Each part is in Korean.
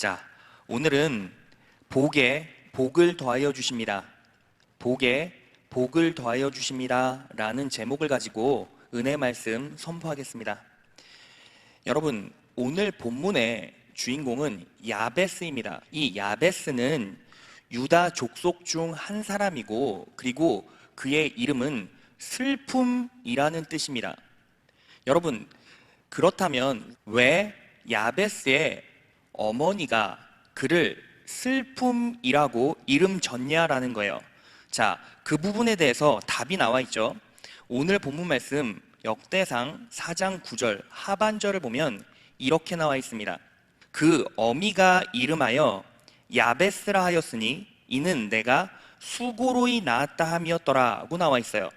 자, 오늘은 복에 복을 더하여 주십니다. 복에 복을 더하여 주십니다. 라는 제목을 가지고 은혜 말씀 선포하겠습니다. 여러분, 오늘 본문의 주인공은 야베스입니다. 이 야베스는 유다 족속 중 한 사람이고, 그리고 그의 이름은 슬픔이라는 뜻입니다. 여러분, 그렇다면 왜 야베스의 어머니가 그를 슬픔이라고 이름 졌냐라는 거예요. 자, 그 부분에 대해서 답이 나와 있죠. 오늘 본문 말씀 역대상 4장 9절 하반절을 보면 이렇게 나와 있습니다. 그 어미가 이름하여 야베스라 하였으니 이는 내가 수고로이 낳았다 함이었더라고 나와 있어요.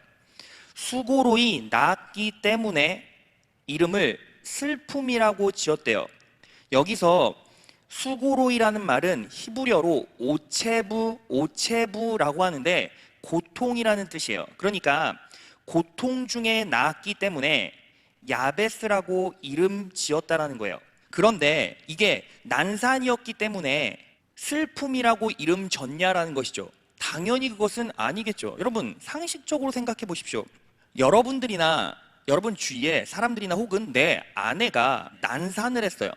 수고로이 낳았기 때문에 이름을 슬픔이라고 지었대요. 여기서 수고로이라는 말은 히브리어로 오체부라고 하는데 고통이라는 뜻이에요. 그러니까 고통 중에 낳았기 때문에 야베스라고 이름 지었다라는 거예요. 그런데 이게 난산이었기 때문에 슬픔이라고 이름 졌냐라는 것이죠. 당연히 그것은 아니겠죠. 여러분, 상식적으로 생각해 보십시오. 여러분들이나 여러분 주위에 사람들이나 혹은 내 아내가 난산을 했어요.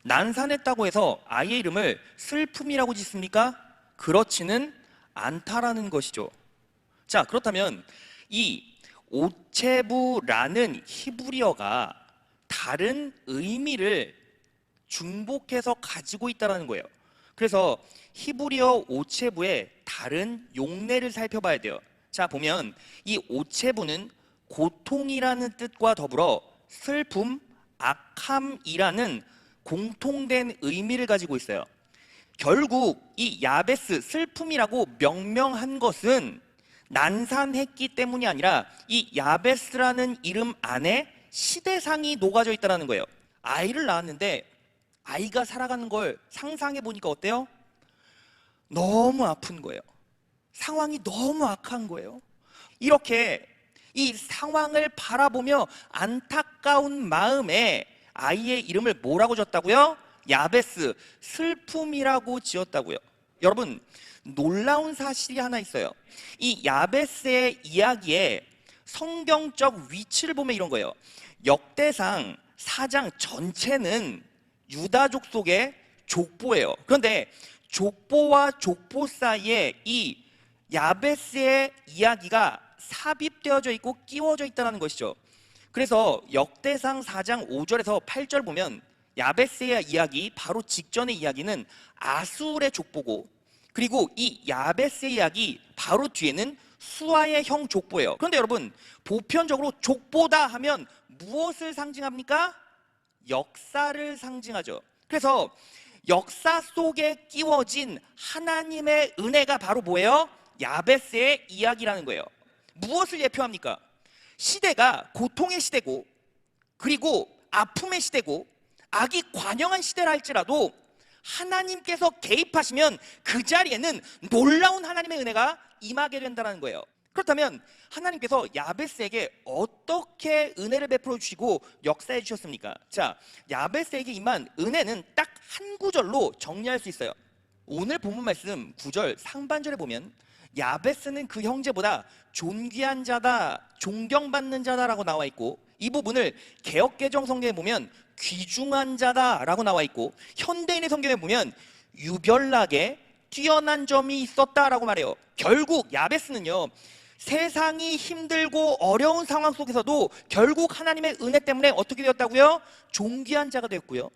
난산했다고 해서 아이의 이름을 슬픔이라고 짓습니까? 그렇지는 않다라는 것이죠. 자, 그렇다면 이 오체부라는 히브리어가 다른 의미를 중복해서 가지고 있다는 거예요. 그래서 히브리어 오체부의 다른 용례를 살펴봐야 돼요. 자, 보면 이 오체부는 고통이라는 뜻과 더불어 슬픔, 악함이라는 공통된 의미를 가지고 있어요. 결국 이 야베스, 슬픔이라고 명명한 것은 난산했기 때문이 아니라 이 야베스라는 이름 안에 시대상이 녹아져 있다는 거예요. 아이를 낳았는데 아이가 살아가는 걸 상상해 보니까 어때요? 너무 아픈 거예요. 상황이 너무 악한 거예요. 이렇게 이 상황을 바라보며 안타까운 마음에 아이의 이름을 뭐라고 졌다고요? 야베스, 슬픔이라고 지었다고요. 여러분, 놀라운 사실이 하나 있어요. 이 야베스의 이야기에 성경적 위치를 보면 이런 거예요. 역대상 4장 전체는 유다족 속의 족보예요. 그런데 족보와 족보 사이에 이 야베스의 이야기가 삽입되어져 있고 끼워져 있다는 것이죠. 그래서 역대상 4장 5절에서 8절 보면 야베스의 이야기 바로 직전의 이야기는 아술의 족보고, 그리고 이 야베스의 이야기 바로 뒤에는 수아의 형 족보예요. 그런데 여러분, 보편적으로 족보다 하면 무엇을 상징합니까? 역사를 상징하죠. 그래서 역사 속에 끼워진 하나님의 은혜가 바로 뭐예요? 야베스의 이야기라는 거예요. 무엇을 예표합니까? 시대가 고통의 시대고, 그리고 아픔의 시대고, 악이 관영한 시대라 할지라도 하나님께서 개입하시면 그 자리에는 놀라운 하나님의 은혜가 임하게 된다는 거예요. 그렇다면 하나님께서 야베스에게 어떻게 은혜를 베풀어 주시고 역사해 주셨습니까? 자, 야베스에게 임한 은혜는 딱 한 구절로 정리할 수 있어요. 오늘 본문 말씀 9절 상반절에 보면 야베스는 그 형제보다 존귀한 자다, 존경받는 자다라고 나와 있고, 이 부분을 개역개정 성경에 보면 귀중한 자다라고 나와 있고, 현대인의 성경에 보면 유별나게 뛰어난 점이 있었다라고 말해요. 결국 야베스는요, 세상이 힘들고 어려운 상황 속에서도 결국 하나님의 은혜 때문에 어떻게 되었다고요? 존귀한 자가 되었고요,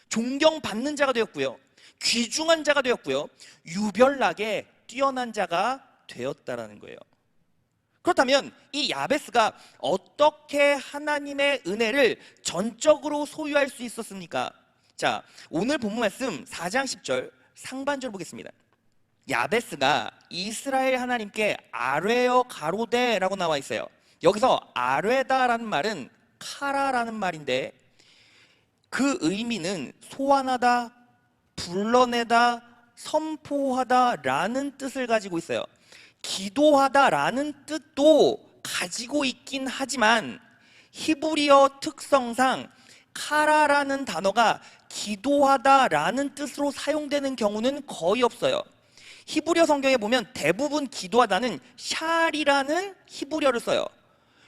존경받는 자가 되었고요, 귀중한 자가 되었고요, 유별나게 뛰어난 자가 되었다라는 거예요. 그렇다면 이 야베스가 어떻게 하나님의 은혜를 전적으로 소유할 수 있었습니까? 자, 오늘 본문 말씀 4장 10절 상반절 보겠습니다. 야베스가 이스라엘 하나님께 아뢰어 가로되라고 나와 있어요. 여기서 아뢰다라는 말은 카라라는 말인데, 그 의미는 소환하다, 불러내다, 선포하다라는 뜻을 가지고 있어요. 기도하다라는 뜻도 가지고 있긴 하지만 히브리어 특성상 카라라는 단어가 기도하다라는 뜻으로 사용되는 경우는 거의 없어요. 히브리어 성경에 보면 대부분 기도하다는 샬이라는 히브리어를 써요.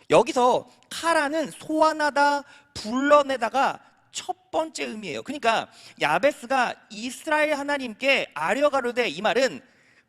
여기서 카라는 소환하다, 불러내다가 첫 번째 의미예요. 그러니까 야베스가 이스라엘 하나님께 아뢰어 가로되, 이 말은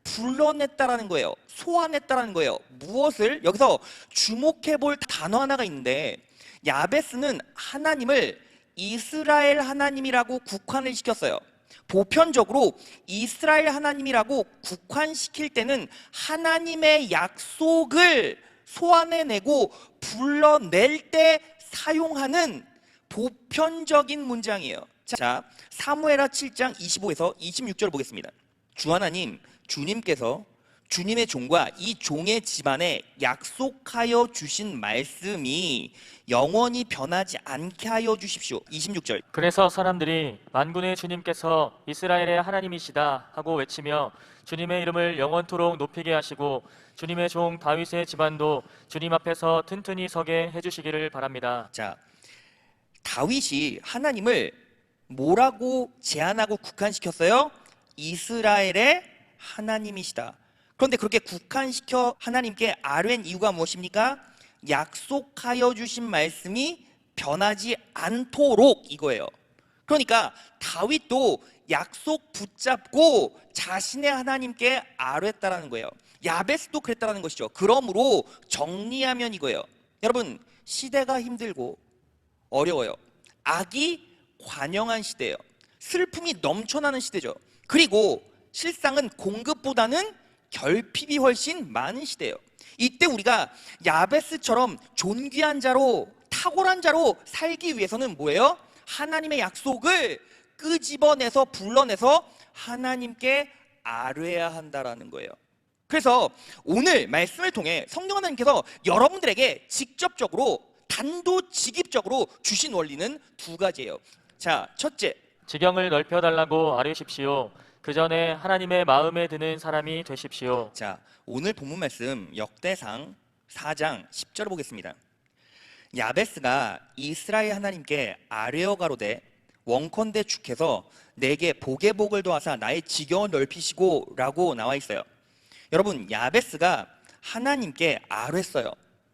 불러냈다라는 거예요. 소환했다라는 거예요. 무엇을? 여기서 주목해 볼 단어 하나가 있는데, 야베스는 하나님을 이스라엘 하나님이라고 국한을 시켰어요. 보편적으로 이스라엘 하나님이라고 국한시킬 때는 하나님의 약속을 소환해내고 불러낼 때 사용하는 보편적인 문장이에요. 자, 사무엘하 7장 25에서 26절 보겠습니다. 주 하나님, 주님께서 주님의 종과 이 종의 집안에 약속하여 주신 말씀이 영원히 변하지 않게 하여 주십시오. 26절. 그래서 사람들이 만군의 주님께서 이스라엘의 하나님이시다 하고 외치며 주님의 이름을 영원토록 높이게 하시고 주님의 종 다윗의 집안도 주님 앞에서 튼튼히 서게 해주시기를 바랍니다. 자, 다윗이 하나님을 뭐라고 제안하고 국한시켰어요? 이스라엘의 하나님이시다. 그런데 그렇게 국한시켜 하나님께 아뢰는 이유가 무엇입니까? 약속하여 주신 말씀이 변하지 않도록, 이거예요. 그러니까 다윗도 약속 붙잡고 자신의 하나님께 아뢰었다라는 거예요. 야베스도 그랬다라는 것이죠. 그러므로 정리하면 이거예요. 여러분, 시대가 힘들고 어려워요. 악이 관영한 시대예요. 슬픔이 넘쳐나는 시대죠. 그리고 실상은 공급보다는 결핍이 훨씬 많은 시대예요. 이때 우리가 야베스처럼 존귀한 자로, 탁월한 자로 살기 위해서는 뭐예요? 하나님의 약속을 끄집어내서 불러내서 하나님께 아뢰야 한다라는 거예요. 그래서 오늘 말씀을 통해 성령 하나님께서 여러분들에게 직접적으로, 단도직입적으로 주신 원리는 두 가지예요. 자, 첫째, 지경을 넓혀달라고 아뢰십시오. 그 전에 하나님의 마음에 드는 사람이 되십시오. 자, 오늘 본문 말씀 역대상 4장 10절을 보겠습니다. 야베스가 이스라엘 하나님께 아뢰어 가로되, 원컨대 주께서 내게 복의 복을 더하사 나의 지경을 넓히시고 라고 나와 있어요. 여러분, 야베스가 하나님께 아뢰었어요.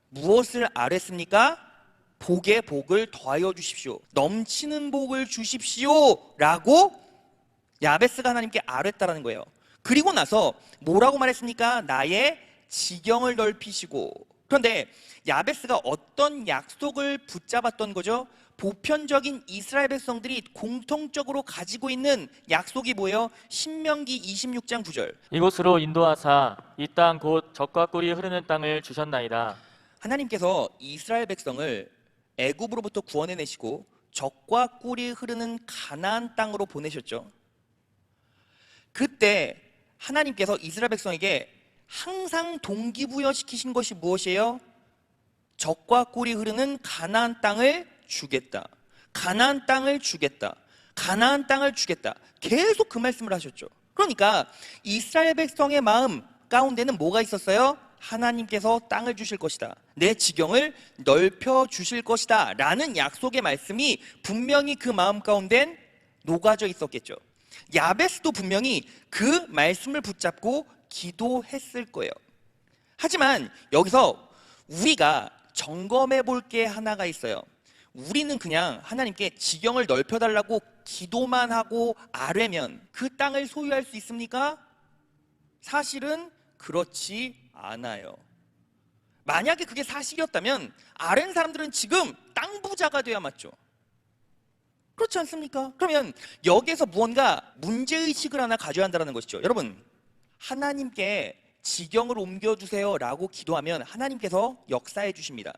무엇을 아뢰습니까? 복의 복을 더하여 주십시오, 넘치는 복을 주십시오 라고 야베스가 하나님께 아뢰었다라는 거예요. 그리고 나서 뭐라고 말했습니까? 나의 지경을 넓히시고. 그런데 야베스가 어떤 약속을 붙잡았던 거죠? 보편적인 이스라엘 백성들이 공통적으로 가지고 있는 약속이 뭐예요? 신명기 26장 9절. 이곳으로 인도하사 이 땅 곧 젖과 꿀이 흐르는 땅을 주셨나이다. 하나님께서 이스라엘 백성을 애굽으로부터 구원해내시고 젖과 꿀이 흐르는 가나안 땅으로 보내셨죠. 그때 하나님께서 이스라엘 백성에게 항상 동기부여시키신 것이 무엇이에요? 젖과 꿀이 흐르는 가나안 땅을 주겠다. 가나안 땅을 주겠다. 가나안 땅을 주겠다. 계속 그 말씀을 하셨죠. 그러니까 이스라엘 백성의 마음 가운데는 뭐가 있었어요? 하나님께서 땅을 주실 것이다, 내 지경을 넓혀 주실 것이다 라는 약속의 말씀이 분명히 그 마음 가운데는 녹아져 있었겠죠. 야베스도 분명히 그 말씀을 붙잡고 기도했을 거예요. 하지만 여기서 우리가 점검해 볼 게 하나가 있어요. 우리는 그냥 하나님께 지경을 넓혀달라고 기도만 하고 아뢰면 그 땅을 소유할 수 있습니까? 사실은 그렇지 않아요. 만약에 그게 사실이었다면 아랜 사람들은 지금 땅 부자가 돼야 맞죠. 그렇지 않습니까? 그러면 여기에서 무언가 문제의식을 하나 가져야 한다는 것이죠. 여러분, 하나님께 지경을 옮겨주세요 라고 기도하면 하나님께서 역사해 주십니다.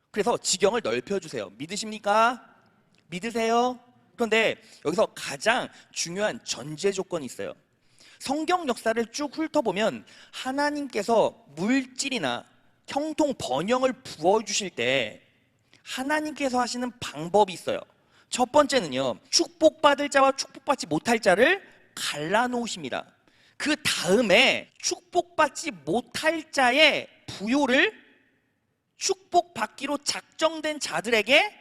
그래서 지경을 넓혀주세요. 믿으십니까? 믿으세요? 그런데 여기서 가장 중요한 전제 조건이 있어요. 성경 역사를 쭉 훑어보면 하나님께서 물질이나 형통 번영을 부어주실 때 하나님께서 하시는 방법이 있어요. 첫 번째는요, 축복받을 자와 축복받지 못할 자를 갈라놓으십니다. 그 다음에 축복받지 못할 자의 부요를 축복받기로 작정된 자들에게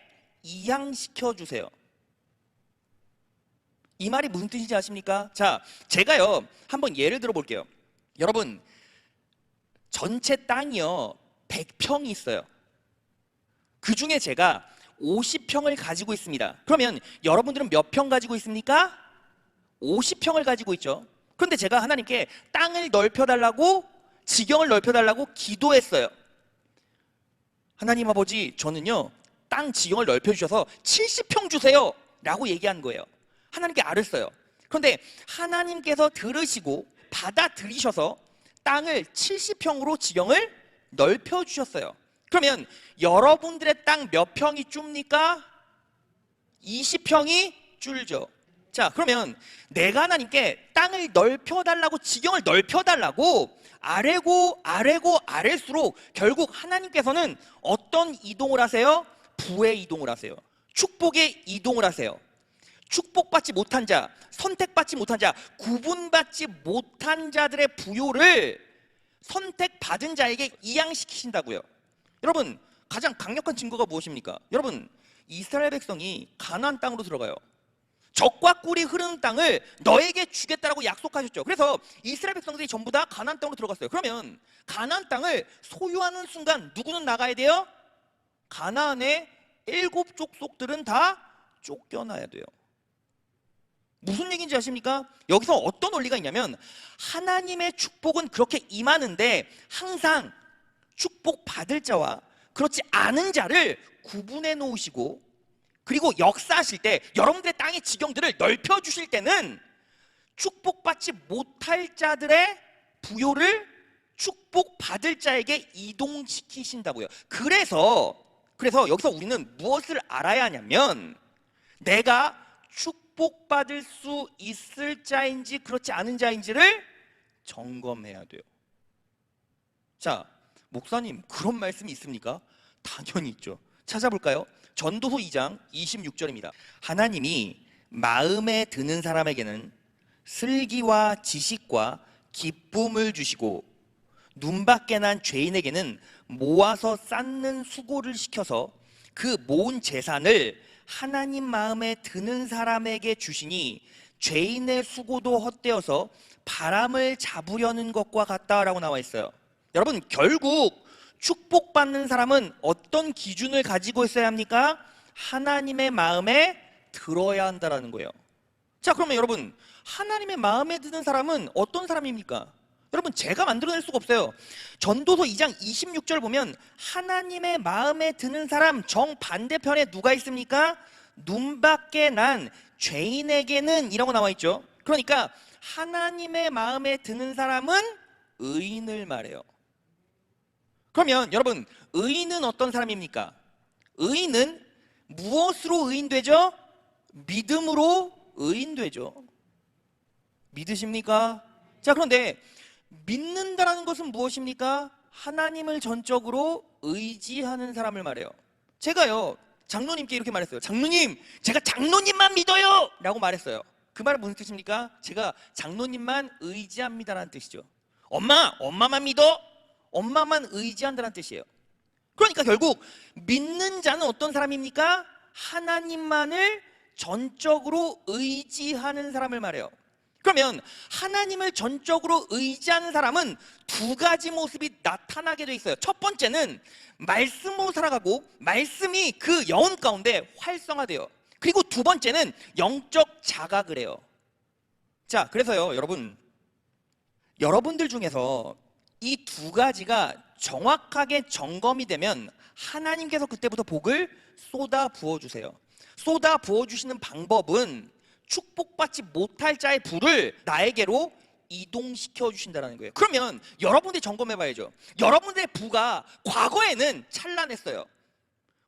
이양시켜 주세요. 이 말이 무슨 뜻인지 아십니까? 자, 제가요 한번 예를 들어 볼게요. 여러분, 전체 땅이요 100평이 있어요. 그 중에 제가 50평을 가지고 있습니다. 그러면 여러분들은 몇 평 가지고 있습니까? 50평을 가지고 있죠. 그런데 제가 하나님께 땅을 넓혀달라고, 지경을 넓혀달라고 기도했어요. 하나님 아버지, 저는요 땅 지경을 넓혀주셔서 70평 주세요 라고 얘기한 거예요. 하나님께 알았어요. 그런데 하나님께서 들으시고 받아들이셔서 땅을 70평으로 지경을 넓혀주셨어요. 그러면 여러분들의 땅 몇 평이 줍니까? 20평이 줄죠. 자, 그러면 내가 하나님께 땅을 넓혀달라고, 지경을 넓혀달라고 아래고 아래일수록 결국 하나님께서는 어떤 이동을 하세요? 부의 이동을 하세요. 축복의 이동을 하세요. 축복받지 못한 자, 선택받지 못한 자, 구분받지 못한 자들의 부요를 선택받은 자에게 이양시키신다고요. 여러분, 가장 강력한 증거가 무엇입니까? 여러분, 이스라엘 백성이 가나안 땅으로 들어가요. 젖과 꿀이 흐르는 땅을 너에게 주겠다라고 약속하셨죠. 그래서 이스라엘 백성들이 전부 다 가나안 땅으로 들어갔어요. 그러면 가나안 땅을 소유하는 순간 누구는 나가야 돼요? 가나안의 7 족속들은 다 쫓겨나야 돼요. 무슨 얘기인지 아십니까? 여기서 어떤 원리가 있냐면, 하나님의 축복은 그렇게 임하는데 항상 축복 받을 자와 그렇지 않은 자를 구분해 놓으시고, 그리고 역사하실 때 여러분들의 땅의 지경들을 넓혀 주실 때는 축복받지 못할 자들의 부요를 축복받을 자에게 이동시키신다고요. 그래서 여기서 우리는 무엇을 알아야 하냐면, 내가 축복받을 수 있을 자인지 그렇지 않은 자인지를 점검해야 돼요. 자, 목사님, 그런 말씀이 있습니까? 당연히 있죠. 찾아볼까요? 전도서 2장 26절입니다. 하나님이 마음에 드는 사람에게는 슬기와 지식과 기쁨을 주시고 눈밖에 난 죄인에게는 모아서 쌓는 수고를 시켜서 그 모은 재산을 하나님 마음에 드는 사람에게 주시니 죄인의 수고도 헛되어서 바람을 잡으려는 것과 같다라고 나와 있어요. 여러분, 결국 축복받는 사람은 어떤 기준을 가지고 있어야 합니까? 하나님의 마음에 들어야 한다라는 거예요. 자, 그러면 여러분, 하나님의 마음에 드는 사람은 어떤 사람입니까? 여러분, 제가 만들어낼 수가 없어요. 전도서 2장 26절 보면 하나님의 마음에 드는 사람 정반대편에 누가 있습니까? 눈밖에 난 죄인에게는 이라고 나와 있죠. 그러니까 하나님의 마음에 드는 사람은 의인을 말해요. 그러면 여러분, 의인은 어떤 사람입니까? 의인은 무엇으로 의인되죠? 믿음으로 의인되죠. 믿으십니까? 자, 그런데 믿는다라는 것은 무엇입니까? 하나님을 전적으로 의지하는 사람을 말해요. 제가요 장로님께 이렇게 말했어요. 장로님, 제가 장로님만 믿어요 라고 말했어요. 그 말은 무슨 뜻입니까? 제가 장로님만 의지합니다라는 뜻이죠. 엄마만 믿어? 엄마만 의지한다는 뜻이에요. 그러니까 결국 믿는 자는 어떤 사람입니까? 하나님만을 전적으로 의지하는 사람을 말해요. 그러면 하나님을 전적으로 의지하는 사람은 2가지 모습이 나타나게 돼 있어요. 첫 번째는 말씀으로 살아가고 말씀이 그 영혼 가운데 활성화돼요. 그리고 2번째는 영적 자각을 해요. 자, 그래서요 여러분들 중에서 이 2가지가 정확하게 점검이 되면 하나님께서 그때부터 복을 쏟아 부어주세요. 쏟아 부어주시는 방법은 축복받지 못할 자의 부를 나에게로 이동시켜 주신다는 거예요. 그러면 여러분들이 점검해 봐야죠. 여러분들의 부가 과거에는 찬란했어요.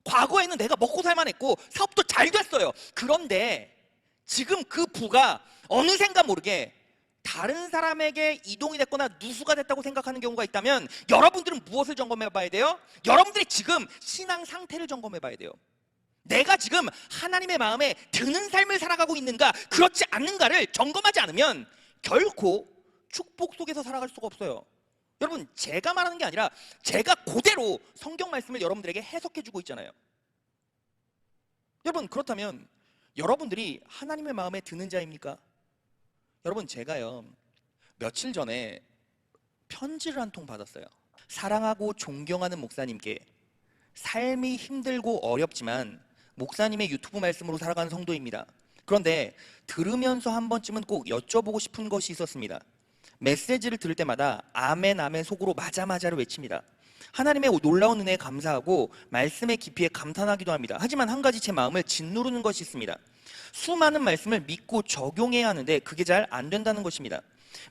과거에는 내가 먹고 살만했고 사업도 잘 됐어요. 그런데 지금 그 부가 어느샌가 모르게 다른 사람에게 이동이 됐거나 누수가 됐다고 생각하는 경우가 있다면 여러분들은 무엇을 점검해 봐야 돼요? 여러분들이 지금 신앙 상태를 점검해 봐야 돼요. 내가 지금 하나님의 마음에 드는 삶을 살아가고 있는가 그렇지 않는가를 점검하지 않으면 결코 축복 속에서 살아갈 수가 없어요. 여러분, 제가 말하는 게 아니라 제가 그대로 성경 말씀을 여러분들에게 해석해 주고 있잖아요. 여러분, 그렇다면 여러분들이 하나님의 마음에 드는 자입니까? 여러분, 제가요 며칠 전에 편지를 한 통 받았어요. 사랑하고 존경하는 목사님께, 삶이 힘들고 어렵지만 목사님의 유튜브 말씀으로 살아가는 성도입니다. 그런데 들으면서 한 번쯤은 꼭 여쭤보고 싶은 것이 있었습니다. 메시지를 들을 때마다 아멘 아멘 속으로 맞아 맞아를 외칩니다. 하나님의 놀라운 은혜에 감사하고 말씀의 깊이에 감탄하기도 합니다. 하지만 한 가지 제 마음을 짓누르는 것이 있습니다. 수많은 말씀을 믿고 적용해야 하는데 그게 잘 안 된다는 것입니다.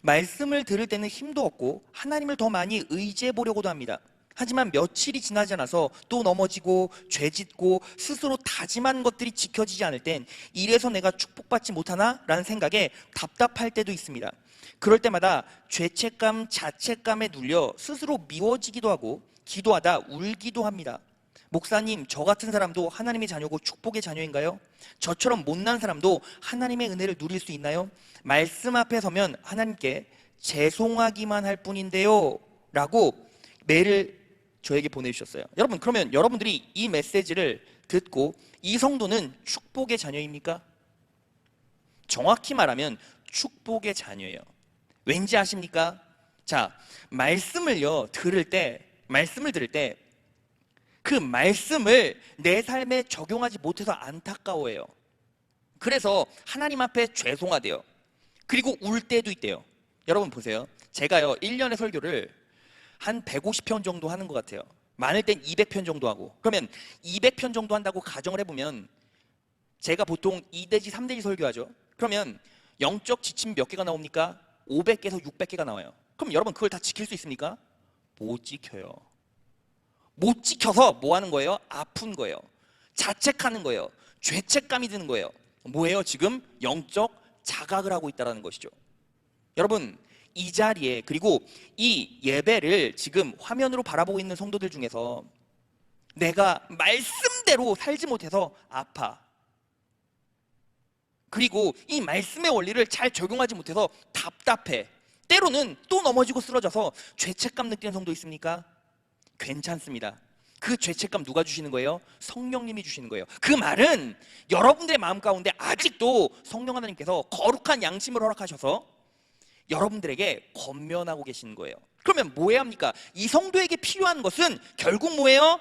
말씀을 들을 때는 힘도 없고 하나님을 더 많이 의지해 보려고도 합니다. 하지만 며칠이 지나지 않아서 또 넘어지고 죄짓고 스스로 다짐한 것들이 지켜지지 않을 땐 이래서 내가 축복받지 못하나? 라는 생각에 답답할 때도 있습니다. 그럴 때마다 죄책감, 자책감에 눌려 스스로 미워지기도 하고 기도하다 울기도 합니다. 목사님, 저 같은 사람도 하나님의 자녀고 축복의 자녀인가요? 저처럼 못난 사람도 하나님의 은혜를 누릴 수 있나요? 말씀 앞에 서면 하나님께 죄송하기만 할 뿐인데요 라고 메일을 저에게 보내주셨어요. 여러분, 그러면 여러분들이 이 메시지를 듣고 이 성도는 축복의 자녀입니까? 정확히 말하면 축복의 자녀예요. 왠지 아십니까? 자, 말씀을 들을 때 그 말씀을 내 삶에 적용하지 못해서 안타까워해요. 그래서 하나님 앞에 죄송하대요. 그리고 울 때도 있대요. 여러분 보세요. 제가요 1년에 설교를 한 150편 정도 하는 것 같아요. 많을 땐 200편 정도 하고. 그러면 200편 정도 한다고 가정을 해보면 제가 보통 2대지 3대지 설교하죠. 그러면 영적 지침 몇 개가 나옵니까? 500개에서 600개가 나와요. 그럼 여러분 그걸 다 지킬 수 있습니까? 못 지켜요. 못 지켜서 뭐 하는 거예요? 아픈 거예요. 자책하는 거예요. 죄책감이 드는 거예요. 뭐예요? 지금 영적 자각을 하고 있다는 것이죠. 여러분, 이 자리에, 그리고 이 예배를 지금 화면으로 바라보고 있는 성도들 중에서 내가 말씀대로 살지 못해서 아파, 그리고 이 말씀의 원리를 잘 적용하지 못해서 답답해, 때로는 또 넘어지고 쓰러져서 죄책감 느끼는 성도 있습니까? 괜찮습니다. 그 죄책감 누가 주시는 거예요? 성령님이 주시는 거예요. 그 말은 여러분들의 마음 가운데 아직도 성령 하나님께서 거룩한 양심을 허락하셔서 여러분들에게 권면하고 계시는 거예요. 그러면 뭐 해야 합니까? 이 성도에게 필요한 것은 결국 뭐예요?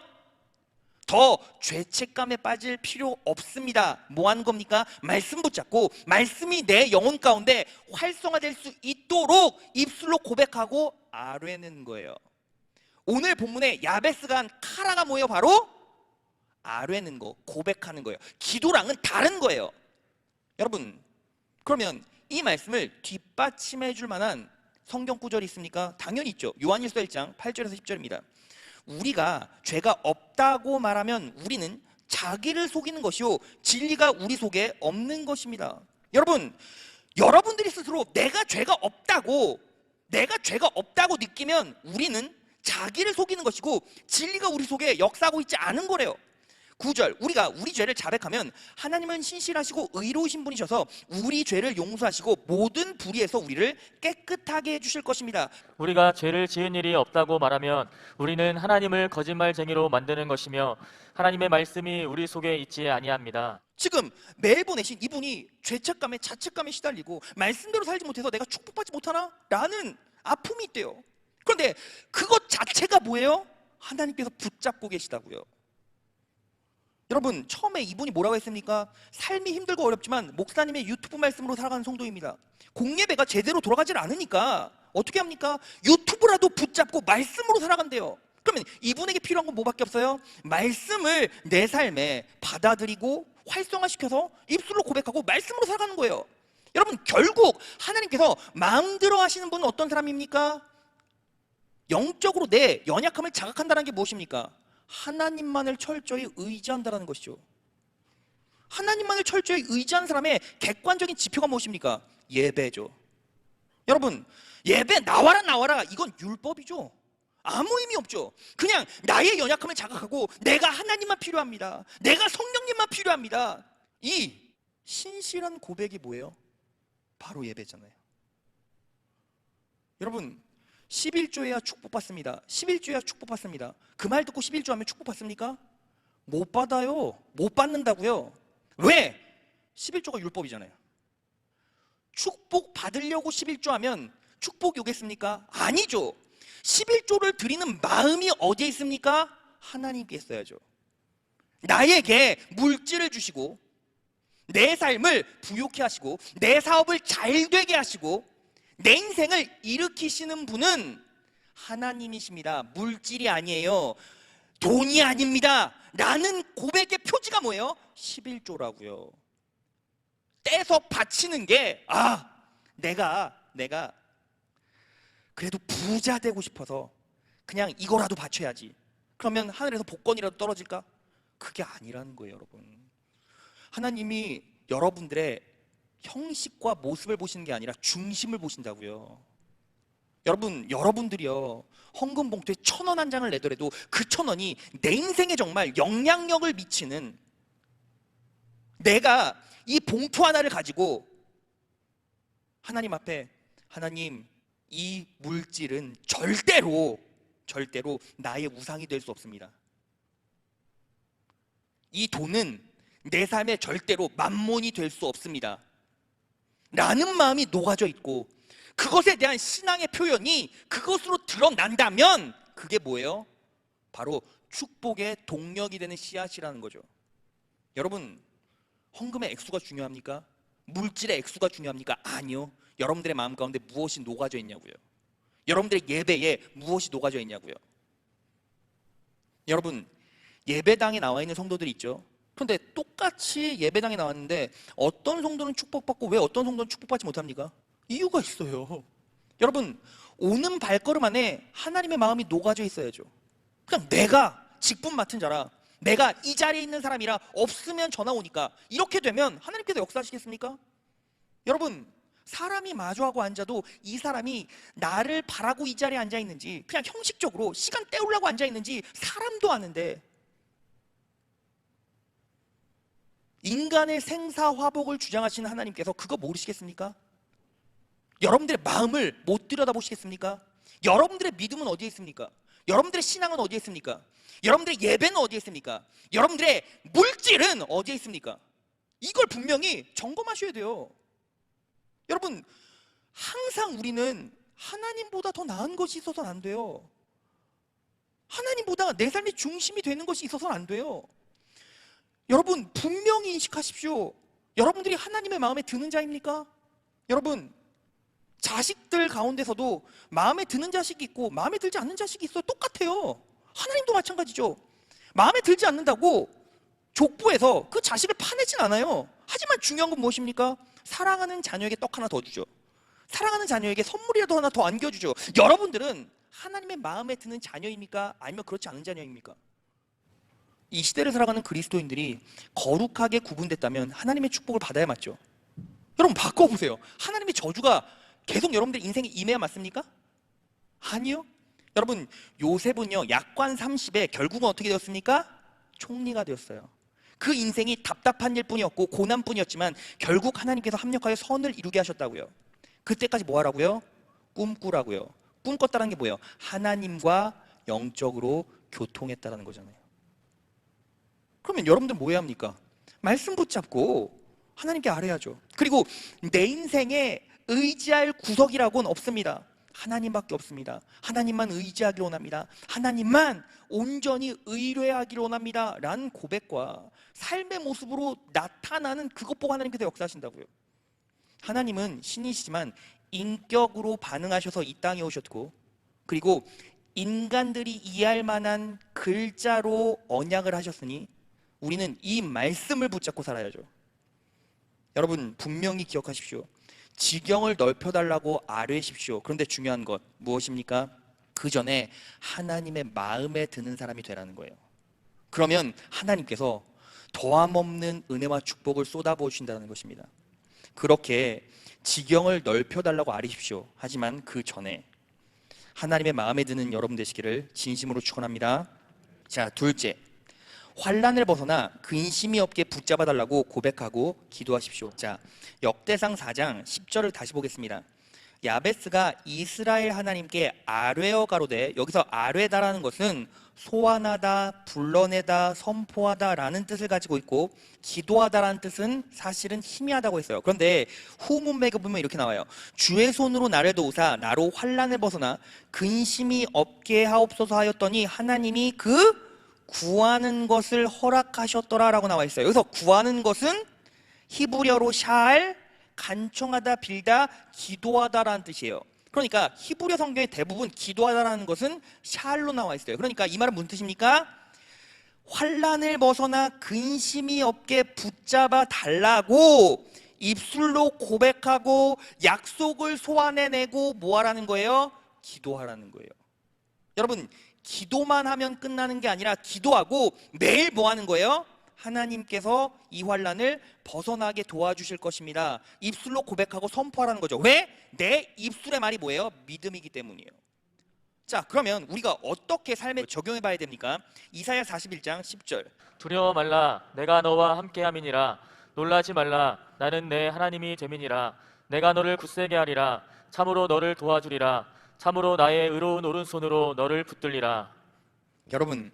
더 죄책감에 빠질 필요 없습니다. 뭐 하는 겁니까? 말씀 붙잡고 말씀이 내 영혼 가운데 활성화될 수 있도록 입술로 고백하고 아뢰는 거예요. 오늘 본문에 야베스가 한 카라가 뭐예요? 바로 아뢰는 거, 고백하는 거예요. 기도랑은 다른 거예요. 여러분, 그러면 이 말씀을 뒷받침해 줄 만한 성경 구절이 있습니까? 당연히 있죠. 요한일서 1장 8절에서 10절입니다. 우리가 죄가 없다고 말하면 우리는 자기를 속이는 것이요 진리가 우리 속에 없는 것입니다. 여러분, 여러분들이 스스로 내가 죄가 없다고 느끼면 우리는 자기를 속이는 것이고 진리가 우리 속에 역사하고 있지 않은 거래요. 9절, 우리가 우리 죄를 자백하면 하나님은 신실하시고 의로우신 분이셔서 우리 죄를 용서하시고 모든 불의에서 우리를 깨끗하게 해주실 것입니다. 우리가 죄를 지은 일이 없다고 말하면 우리는 하나님을 거짓말쟁이로 만드는 것이며 하나님의 말씀이 우리 속에 있지 아니합니다. 지금 메일 보내신 이분이 죄책감에 자책감에 시달리고 말씀대로 살지 못해서 내가 축복받지 못하나? 라는 아픔이 있대요. 그런데 그것 자체가 뭐예요? 하나님께서 붙잡고 계시다고요. 여러분, 처음에 이분이 뭐라고 했습니까? 삶이 힘들고 어렵지만 목사님의 유튜브 말씀으로 살아가는 성도입니다. 공예배가 제대로 돌아가질 않으니까 어떻게 합니까? 유튜브라도 붙잡고 말씀으로 살아간대요. 그러면 이분에게 필요한 건 뭐밖에 없어요? 말씀을 내 삶에 받아들이고 활성화시켜서 입술로 고백하고 말씀으로 살아가는 거예요. 여러분, 결국 하나님께서 마음대로 하시는 분은 어떤 사람입니까? 영적으로 내 연약함을 자각한다는 게 무엇입니까? 하나님만을 철저히 의지한다는 것이죠. 하나님만을 철저히 의지한 사람의 객관적인 지표가 무엇입니까? 예배죠. 여러분, 예배 나와라 이건 율법이죠. 아무 의미 없죠. 그냥 나의 연약함을 자각하고 내가 하나님만 필요합니다, 내가 성령님만 필요합니다, 이 신실한 고백이 뭐예요? 바로 예배잖아요. 여러분, 11조해야 축복받습니다. 11조해야 축복받습니다. 그 말 듣고 11조 하면 축복받습니까? 못 받아요. 못 받는다고요. 왜? 11조가 율법이잖아요. 축복 받으려고 11조 하면 축복이 오겠습니까? 아니죠. 11조를 드리는 마음이 어디에 있습니까? 하나님께 있어야죠. 나에게 물질을 주시고 내 삶을 부욕해 하시고 내 사업을 잘 되게 하시고 내 인생을 일으키시는 분은 하나님이십니다. 물질이 아니에요. 돈이 아닙니다. 라는 고백의 표지가 뭐예요? 11조라고요. 떼서 바치는 게 내가 그래도 부자 되고 싶어서 그냥 이거라도 바쳐야지. 그러면 하늘에서 복권이라도 떨어질까? 그게 아니라는 거예요, 여러분. 하나님이 여러분들의 형식과 모습을 보시는 게 아니라 중심을 보신다고요. 여러분들이요, 헌금 봉투에 1,000원 한 장을 내더라도 그 1,000원이 내 인생에 정말 영향력을 미치는, 내가 이 봉투 하나를 가지고 하나님 앞에, 하나님, 이 물질은 절대로 나의 우상이 될 수 없습니다. 이 돈은 내 삶에 절대로 만몬이 될 수 없습니다. 라는 마음이 녹아져 있고 그것에 대한 신앙의 표현이 그것으로 드러난다면 그게 뭐예요? 바로 축복의 동력이 되는 씨앗이라는 거죠. 여러분, 헌금의 액수가 중요합니까? 물질의 액수가 중요합니까? 아니요. 여러분들의 마음 가운데 무엇이 녹아져 있냐고요. 여러분들의 예배에 무엇이 녹아져 있냐고요. 여러분, 예배당에 나와 있는 성도들이 있죠. 그런데 똑같이 예배당에 나왔는데 어떤 성도는 축복받고 왜 어떤 성도는 축복받지 못합니까? 이유가 있어요. 여러분, 오는 발걸음 안에 하나님의 마음이 녹아져 있어야죠. 그냥 내가 직분 맡은 자라, 내가 이 자리에 있는 사람이라 없으면 전화 오니까, 이렇게 되면 하나님께서 역사하시겠습니까? 여러분, 사람이 마주하고 앉아도 이 사람이 나를 바라고 이 자리에 앉아 있는지, 그냥 형식적으로 시간 때우려고 앉아 있는지 사람도 아는데, 인간의 생사화복을 주장하시는 하나님께서 그거 모르시겠습니까? 여러분들의 마음을 못 들여다보시겠습니까? 여러분들의 믿음은 어디에 있습니까? 여러분들의 신앙은 어디에 있습니까? 여러분들의 예배는 어디에 있습니까? 여러분들의 물질은 어디에 있습니까? 이걸 분명히 점검하셔야 돼요. 여러분, 항상 우리는 하나님보다 더 나은 것이 있어서는 안 돼요. 하나님보다 내 삶의 중심이 되는 것이 있어서는 안 돼요. 여러분, 분명히 인식하십시오. 여러분들이 하나님의 마음에 드는 자입니까? 여러분, 자식들 가운데서도 마음에 드는 자식이 있고 마음에 들지 않는 자식이 있어요. 똑같아요. 하나님도 마찬가지죠. 마음에 들지 않는다고 족보에서 그 자식을 파내진 않아요. 하지만 중요한 건 무엇입니까? 사랑하는 자녀에게 떡 하나 더 주죠. 사랑하는 자녀에게 선물이라도 하나 더 안겨주죠. 여러분들은 하나님의 마음에 드는 자녀입니까? 아니면 그렇지 않은 자녀입니까? 이 시대를 살아가는 그리스도인들이 거룩하게 구분됐다면 하나님의 축복을 받아야 맞죠. 여러분, 바꿔보세요. 하나님의 저주가 계속 여러분들 인생에 임해야 맞습니까? 아니요. 여러분, 요셉은요, 약관 30에 결국은 어떻게 되었습니까? 총리가 되었어요. 그 인생이 답답한 일뿐이었고 고난뿐이었지만 결국 하나님께서 합력하여 선을 이루게 하셨다고요. 그때까지 뭐 하라고요? 꿈꾸라고요. 꿈 꿨다는 게 뭐예요? 하나님과 영적으로 교통했다는 거잖아요. 그러면 여러분들 뭐 해야 합니까? 말씀 붙잡고 하나님께 아뢰야죠. 그리고 내 인생에 의지할 구석이라고는 없습니다. 하나님밖에 없습니다. 하나님만 의지하기를 원합니다. 하나님만 온전히 의뢰하기를 원합니다. 라는 고백과 삶의 모습으로 나타나는 그것 보고 하나님께서 역사하신다고요. 하나님은 신이시지만 인격으로 반응하셔서 이 땅에 오셨고, 그리고 인간들이 이해할 만한 글자로 언약을 하셨으니 우리는 이 말씀을 붙잡고 살아야죠. 여러분, 분명히 기억하십시오. 지경을 넓혀달라고 아뢰십시오. 그런데 중요한 것 무엇입니까? 그 전에 하나님의 마음에 드는 사람이 되라는 거예요. 그러면 하나님께서 더함없는 은혜와 축복을 쏟아부으신다는 것입니다. 그렇게 지경을 넓혀달라고 아뢰십시오. 하지만 그 전에 하나님의 마음에 드는 여러분 되시기를 진심으로 축원합니다. 자, 둘째, 환난을 벗어나 근심이 없게 붙잡아 달라고 고백하고 기도하십시오. 자, 역대상 4장 10절을 다시 보겠습니다. 야베스가 이스라엘 하나님께 아뢰어 가로되, 여기서 아뢰다라는 것은 소환하다, 불러내다, 선포하다라는 뜻을 가지고 있고, 기도하다라는 뜻은 사실은 희미하다고 했어요. 그런데 후문맥에 보면 이렇게 나와요. 주의 손으로 나를 도우사 나로 환난을 벗어나 근심이 없게 하옵소서 하였더니 하나님이 그 구하는 것을 허락하셨더라라고 나와 있어요. 여기서 구하는 것은 히브리어로 샬, 간청하다, 빌다, 기도하다라는 뜻이에요. 그러니까 히브리어 성경의 대부분 기도하다라는 것은 샬로 나와 있어요. 그러니까 이 말은 무슨 뜻입니까? 환난을 벗어나 근심이 없게 붙잡아 달라고 입술로 고백하고 약속을 소환해내고 뭐 하라는 거예요? 기도하라는 거예요. 여러분, 기도만 하면 끝나는 게 아니라 기도하고 매일 뭐 하는 거예요? 하나님께서 이 환난을 벗어나게 도와주실 것입니다. 입술로 고백하고 선포하라는 거죠. 왜? 내 입술의 말이 뭐예요? 믿음이기 때문이에요. 자, 그러면 우리가 어떻게 삶에 적용해 봐야 됩니까? 이사야 41장 10절. 두려워 말라 내가 너와 함께함이니라. 놀라지 말라 나는 내 하나님이 됨이니라. 내가 너를 굳세게 하리라. 참으로 너를 도와주리라. 참으로 나의 의로운 오른손으로 너를 붙들리라. 여러분,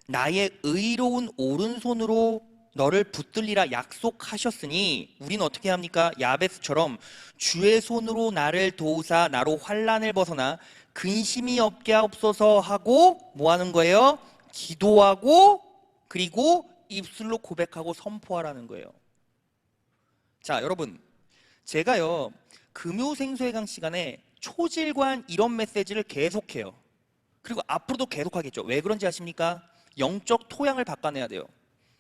나의 의로운 오른손으로 너를 붙들리라 약속하셨으니 우리는 어떻게 합니까? 야베스처럼 주의 손으로 나를 도우사 나로 환난을 벗어나 근심이 없게 하옵소서 하고 뭐 하는 거예요? 기도하고 그리고 입술로 고백하고 선포하라는 거예요. 자, 여러분, 제가요 금요생소회강 시간에 초질관 이런 메시지를 계속해요. 그리고 앞으로도 계속하겠죠. 왜 그런지 아십니까? 영적 토양을 바꿔내야 돼요.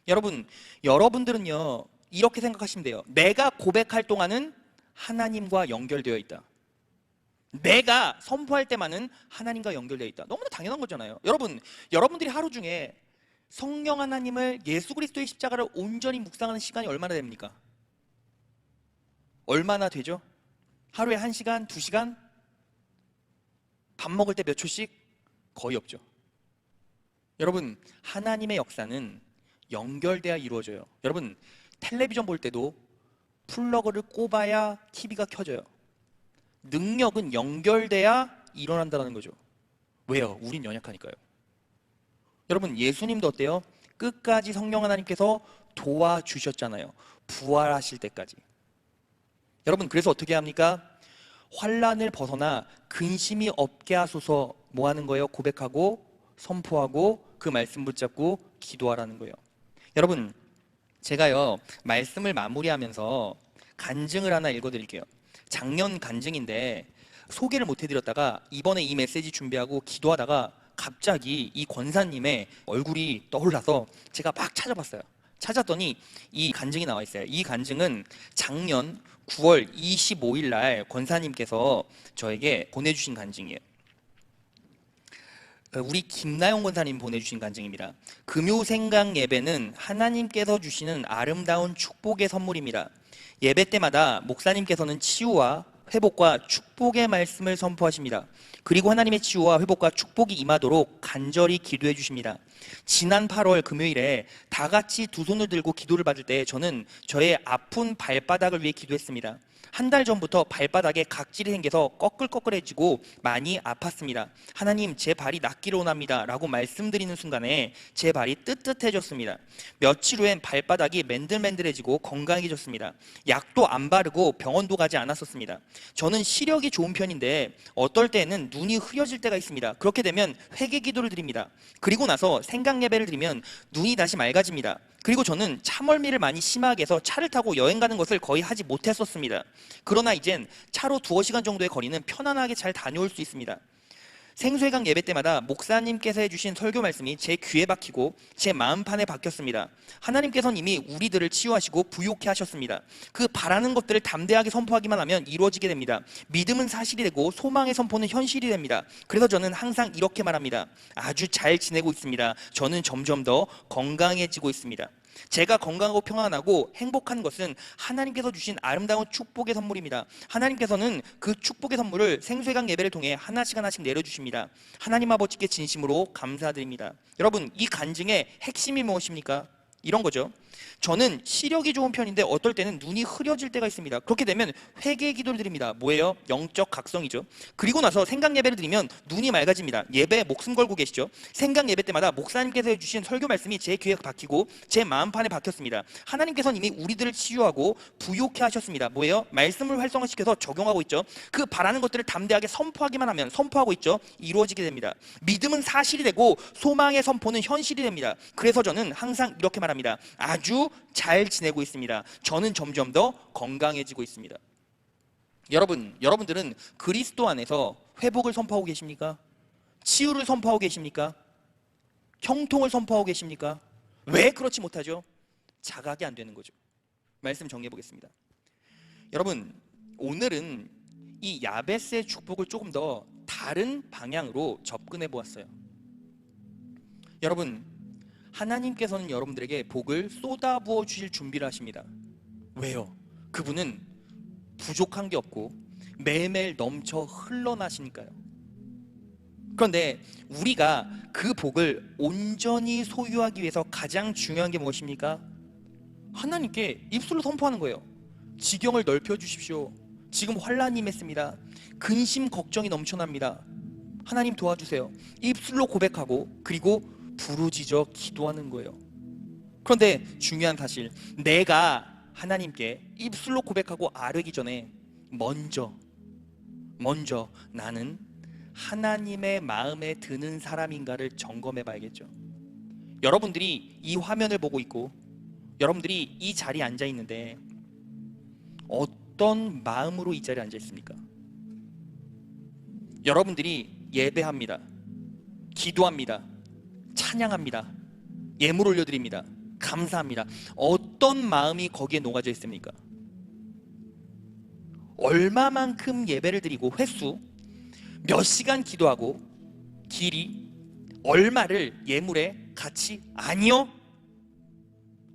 여러분, 여러분들은요 이렇게 생각하시면 돼요. 내가 고백할 동안은 하나님과 연결되어 있다. 내가 선포할 때만은 하나님과 연결되어 있다. 너무나 당연한 거잖아요. 여러분, 여러분들이 하루 중에 성령 하나님을 예수 그리스도의 십자가를 온전히 묵상하는 시간이 얼마나 됩니까? 얼마나 되죠? 하루에 1시간, 2시간? 밥 먹을 때 몇 초씩? 거의 없죠. 여러분, 하나님의 역사는 연결돼야 이루어져요. 여러분, 텔레비전 볼 때도 플러그를 꼽아야 TV가 켜져요. 능력은 연결돼야 일어난다는 거죠. 왜요? 우린 연약하니까요. 여러분, 예수님도 어때요? 끝까지 성령 하나님께서 도와주셨잖아요. 부활하실 때까지. 여러분, 그래서 어떻게 합니까? 환난을 벗어나 근심이 없게 하소서 뭐 하는 거예요? 고백하고 선포하고 그 말씀 붙잡고 기도하라는 거예요. 여러분, 제가요 말씀을 마무리하면서 간증을 하나 읽어드릴게요. 작년 간증인데 소개를 못 해드렸다가 이번에 이 메시지 준비하고 기도하다가 갑자기 이 권사님의 얼굴이 떠올라서 제가 막 찾아봤어요. 찾았더니 이 간증이 나와 있어요. 이 간증은 작년 9월 25일 날 권사님께서 저에게 보내주신 간증이에요. 우리 김나영 권사님 보내주신 간증입니다. 금요생강 예배는 하나님께서 주시는 아름다운 축복의 선물입니다. 예배 때마다 목사님께서는 치유와 회복과 축복의 말씀을 선포하십니다. 그리고 하나님의 치유와 회복과 축복이 임하도록 간절히 기도해 주십니다. 지난 8월 금요일에 다 같이 두 손을 들고 기도를 받을 때 저는 저의 아픈 발바닥을 위해 기도했습니다. 한 달 전부터 발바닥에 각질이 생겨서 꺼끌꺼끌해지고 많이 아팠습니다. 하나님, 제 발이 낫기를 원합니다 라고 말씀드리는 순간에 제 발이 뜨뜻해졌습니다. 며칠 후엔 발바닥이 맨들맨들해지고 건강해졌습니다. 약도 안 바르고 병원도 가지 않았었습니다. 저는 시력이 좋은 편인데 어떨 때는 눈이 흐려질 때가 있습니다. 그렇게 되면 회개 기도를 드립니다. 그리고 나서 생강 예배를 드리면 눈이 다시 맑아집니다. 그리고 저는 차멀미를 많이 심하게 해서 차를 타고 여행 가는 것을 거의 하지 못했었습니다. 그러나 이젠 차로 2시간 정도의 거리는 편안하게 잘 다녀올 수 있습니다. 생수회강 예배 때마다 목사님께서 해주신 설교 말씀이 제 귀에 박히고 제 마음판에 박혔습니다. 하나님께서는 이미 우리들을 치유하시고 부욕해 하셨습니다. 그 바라는 것들을 담대하게 선포하기만 하면 이루어지게 됩니다. 믿음은 사실이 되고 소망의 선포는 현실이 됩니다. 그래서 저는 항상 이렇게 말합니다. 아주 잘 지내고 있습니다. 저는 점점 더 건강해지고 있습니다. 제가 건강하고 평안하고 행복한 것은 하나님께서 주신 아름다운 축복의 선물입니다. 하나님께서는 그 축복의 선물을 생수회강 예배를 통해 하나씩 하나씩 내려주십니다. 하나님 아버지께 진심으로 감사드립니다. 여러분, 이 간증의 핵심이 무엇입니까? 이런 거죠. 저는 시력이 좋은 편인데 어떨 때는 눈이 흐려질 때가 있습니다. 그렇게 되면 회개 기도를 드립니다. 뭐예요? 영적 각성이죠. 그리고 나서 생각 예배를 드리면 눈이 맑아집니다. 예배에 목숨 걸고 계시죠. 생각 예배 때마다 목사님께서 해주신 설교 말씀이 제 귀에 박히고 제 마음판에 박혔습니다. 하나님께서는 이미 우리들을 치유하고 부욕해 하셨습니다. 뭐예요? 말씀을 활성화시켜서 적용하고 있죠. 그 바라는 것들을 담대하게 선포하기만 하면, 선포하고 있죠, 이루어지게 됩니다. 믿음은 사실이 되고 소망의 선포는 현실이 됩니다. 그래서 저는 항상 이렇게 말합니다. 아주 잘 지내고 있습니다. 저는 점점 더 건강해지고 있습니다. 여러분들은 그리스도 안에서 회복을 선포하고 계십니까? 치유를 선포하고 계십니까? 형통을 선포하고 계십니까? 왜 그렇지 못하죠? 자각이 안 되는 거죠. 말씀 정리해 보겠습니다. 여러분, 오늘은 이 야베스의 축복을 조금 더 다른 방향으로 접근해 보았어요. 여러분, 하나님께서는 여러분들에게 복을 쏟아부어 주실 준비를 하십니다. 왜요? 그분은 부족한 게 없고 매일매일 넘쳐 흘러나시니까요. 그런데 우리가 그 복을 온전히 소유하기 위해서 가장 중요한 게 무엇입니까? 하나님께 입술로 선포하는 거예요. 지경을 넓혀 주십시오. 지금 환난이 임했습니다. 근심 걱정이 넘쳐납니다. 하나님 도와주세요. 입술로 고백하고 그리고 부르짖어 기도하는 거예요. 그런데 중요한 사실, 내가 하나님께 입술로 고백하고 아뢰기 전에 먼저 나는 하나님의 마음에 드는 사람인가를 점검해 봐야겠죠. 여러분들이 이 화면을 보고 있고 여러분들이 이 자리에 앉아 있는데 어떤 마음으로 이 자리에 앉아 있습니까? 여러분들이 예배합니다. 기도합니다. 찬양합니다. 예물 올려드립니다. 감사합니다. 어떤 마음이 거기에 녹아져 있습니까? 얼마만큼 예배를 드리고 횟수, 몇 시간 기도하고 길이, 얼마를 예물에 같이, 아니요.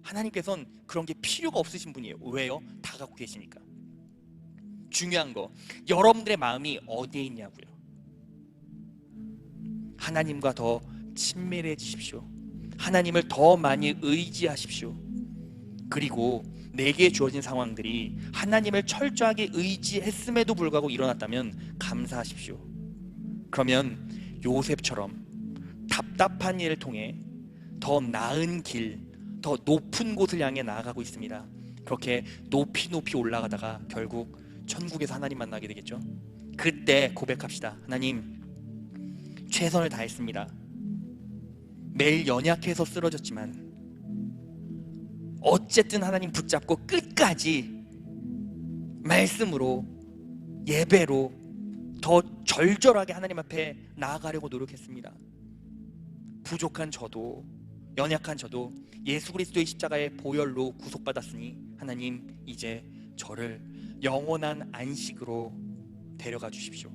하나님께서는 그런 게 필요가 없으신 분이에요. 왜요? 다 갖고 계시니까. 중요한 거, 여러분들의 마음이 어디에 있냐고요. 하나님과 더 친밀해지십시오. 하나님을 더 많이 의지하십시오. 그리고 내게 주어진 상황들이 하나님을 철저하게 의지했음에도 불구하고 일어났다면 감사하십시오. 그러면 요셉처럼 답답한 일을 통해 더 나은 길, 더 높은 곳을 향해 나아가고 있습니다. 그렇게 높이 올라가다가 결국 천국에서 하나님 만나게 되겠죠. 그때 고백합시다. 하나님, 최선을 다했습니다. 매일 연약해서 쓰러졌지만 어쨌든 하나님 붙잡고 끝까지 말씀으로, 예배로 더 절절하게 하나님 앞에 나아가려고 노력했습니다. 부족한 저도, 연약한 저도 예수 그리스도의 십자가의 보혈로 구속받았으니 하나님, 이제 저를 영원한 안식으로 데려가 주십시오.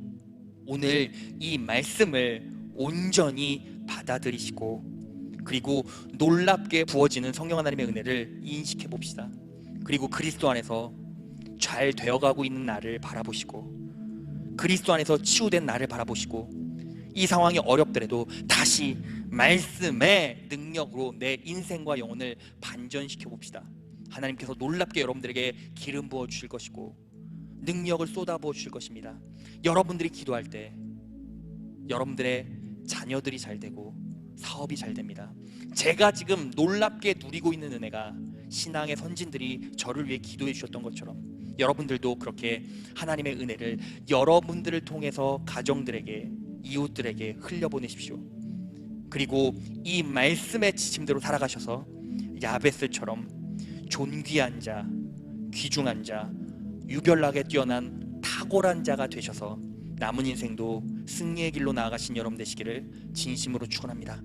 오늘 이 말씀을 온전히 받아들이시고 그리고 놀랍게 부어지는 성령 하나님의 은혜를 인식해 봅시다. 그리고 그리스도 안에서 잘 되어가고 있는 나를 바라보시고 그리스도 안에서 치유된 나를 바라보시고 이 상황이 어렵더라도 다시 말씀의 능력으로 내 인생과 영혼을 반전시켜 봅시다. 하나님께서 놀랍게 여러분들에게 기름 부어 주실 것이고 능력을 쏟아 부어 주실 것입니다. 여러분들이 기도할 때 여러분들의 자녀들이 잘 되고 사업이 잘 됩니다. 제가 지금 놀랍게 누리고 있는 은혜가 신앙의 선진들이 저를 위해 기도해 주셨던 것처럼 여러분들도 그렇게 하나님의 은혜를 여러분들을 통해서 가정들에게, 이웃들에게 흘려보내십시오. 그리고 이 말씀의 지침대로 살아가셔서 야베스처럼 존귀한 자, 귀중한 자, 유별나게 뛰어난 탁월한 자가 되셔서 남은 인생도 승리의 길로 나아가신 여러분 되시기를 진심으로 축원합니다.